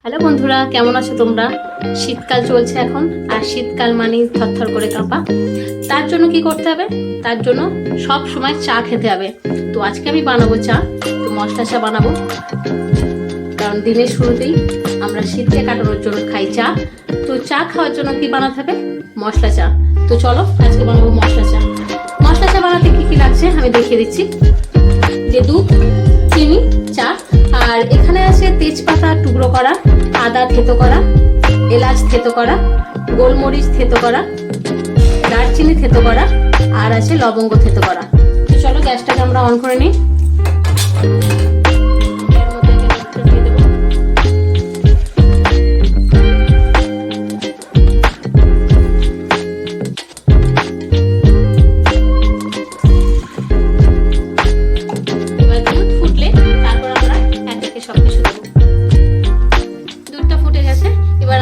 Hello বন্ধুরা, কেমন আছো তোমরা? শীতকাল চলছে এখন, আর শীতকাল মানে থরথর করে কাঁপা। তার জন্য কি করতে হবে? তার জন্য সব সময় চা খেতে হবে। তো আজকে আমি বানাবো চা। তো মশলা চা বানাবো, কারণ দিনের শুরুতেই আমরা শীতকে কাটানোর জন্য খাই চা। তো চা খাওয়ার জন্য কি বানাতে হবে? মশলা চা। তো চলো আজকে বানাবো মশলা চা। মশলা চা বানাতে কি কি লাগছে আমি দেখিয়ে দিচ্ছি। যে দুধ, চিনি, চা, আর এখানে আছে তেজপাতা টুকরো করা, আদা থেতো করা, এলাচ থেতো করা, গোলমরিচ থেতো করা, দারচিনি থেতো করা, আর আছে লবঙ্গ থেতো করা। তো চলো গ্যাসটাকে আমরা অন করে নিই।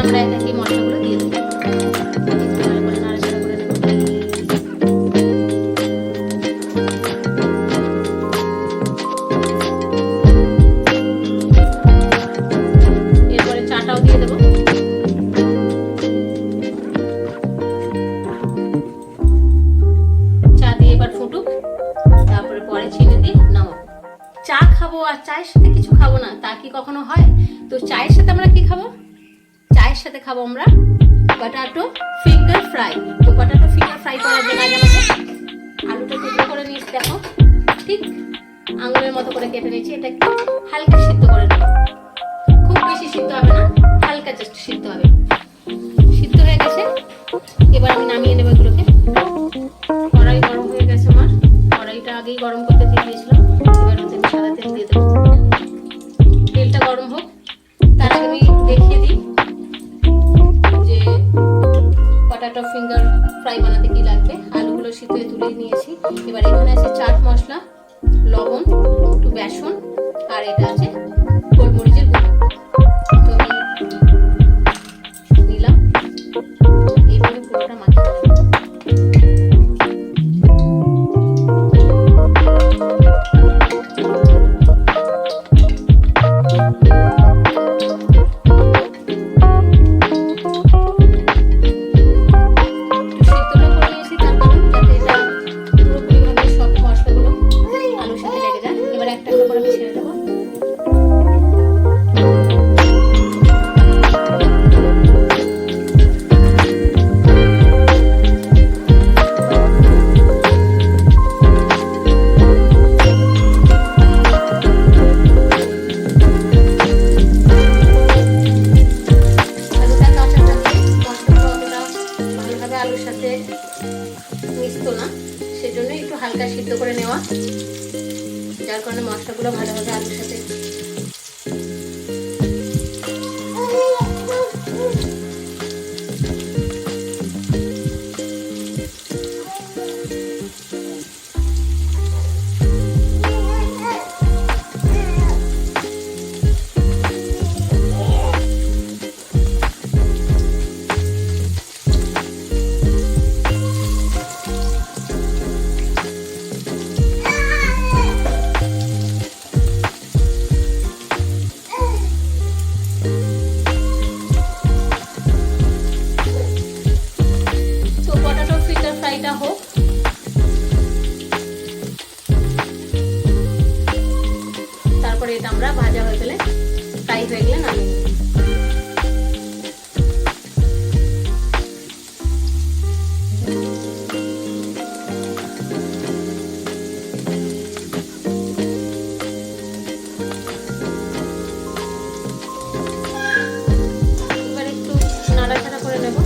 আমরা একাকি মশলাগুলো দিয়ে দেবো। নাড়াচাড়া করে নেব। এরপরে চাটাও দিয়ে দেবো। চা দিয়ে এবার ফুটুক, তারপরে পরে চিনি দিয়ে নামাবো। চা খাবো আর চায়ের সাথে কিছু খাবো না, তা কি কখনো হয়? তো চায়ের সাথে আমরা কি খাবো? চায়ের সাথে খাবো আমরা পটাটো ফিঙ্গার ফ্রাই। তো পটাটো ফিঙ্গার ফ্রাই করার জন্য আগে আমাকে আলুটা টুকরো করে নিয়েছি, দেখো ঠিক আঙুলের মতো করে কেটে নিয়েছি। এটা একটু হালকা সিদ্ধ করে নেব, খুব বেশি সিদ্ধ হবে না, হালকা জাস্ট সিদ্ধ হবে। সিদ্ধ হয়ে গেছে, এবার আমি নামিয়ে নেবো এগুলোকে। কড়াই গরম হয়ে গেছে আমার, কড়াইটা আগেই গরম করতে দিয়ে দিয়েছিলাম। এবার হচ্ছে সাদা তেল দিয়ে দেবো। তেলটা গরম হোক, তার আগে আমি দেখিয়ে দিই পটাটো ফিঙ্গার ফ্রাই বানাতে কি লাগবে। আলুগুলো সিদ্ধ হয়ে তুলে নিয়েছি। এবার এখানে আছে চাট মশলা, লবণ, একটু বেসন, আর এটা আছে গোলমরিচের গুঁড়ো। তো আমি নিলাম, এইভাবে পুরোটা মাখিয়ে নেব। আলুর সাথে মিশতো না, সেজন্য একটু হালকা সিদ্ধ করে নেওয়া, যার কারণে মশলাগুলো ভালোভাবে আলুর সাথে হোক। তারপরে এটা আমরা ভাজা হয়ে গেলে, ফ্রাই হয়ে গেলে নামিয়ে নেব। এবার একটু নাড়াচাড়া করে নেব।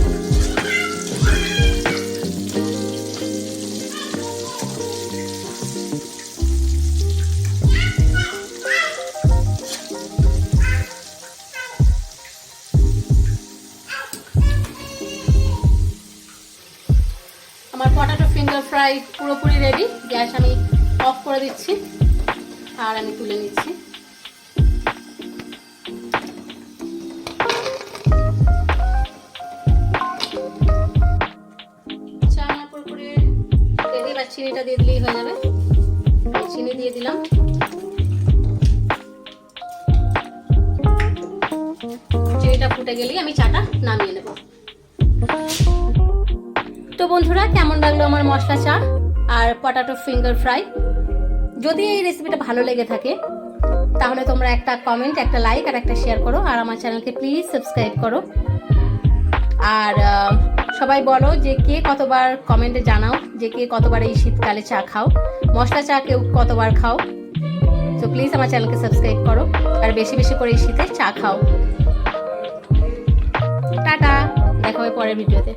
আমার পটাটো ফিঙ্গার ফ্রাই পুরোপুরি রেডি। গ্যাস আমি অফ করে দিচ্ছি, আর আমি তুলে নিচ্ছি। চা আমার পুরোপুরি রেডি। এবার চিনিটা দিয়ে দিলেই হয়ে যাবে। চিনি দিয়ে দিলাম। চিনিটা ফুটে গেলেই আমি চাটা নামিয়ে নেব। তো বন্ধুরা, কেমন লাগলো আমার মশলা চা আর পটাটো ফিঙ্গার ফ্রাই? যদি এই রেসিপিটা ভালো লেগে থাকে তাহলে তোমরা একটা কমেন্ট, একটা লাইক আর একটা শেয়ার করো, আর আমার চ্যানেলকে প্লিজ সাবস্ক্রাইব করো। আর সবাই বলো যে কে কতবার, কমেন্টে জানাও যে কে কতবার এই শীতকালে চা খাও, মশলা চা কেউ কতবার খাও। তো প্লিজ আমার চ্যানেলকে সাবস্ক্রাইব করো আর বেশি বেশি করে এই শীতে চা খাও। টাটা, দেখা হবে পরের ভিডিওতে।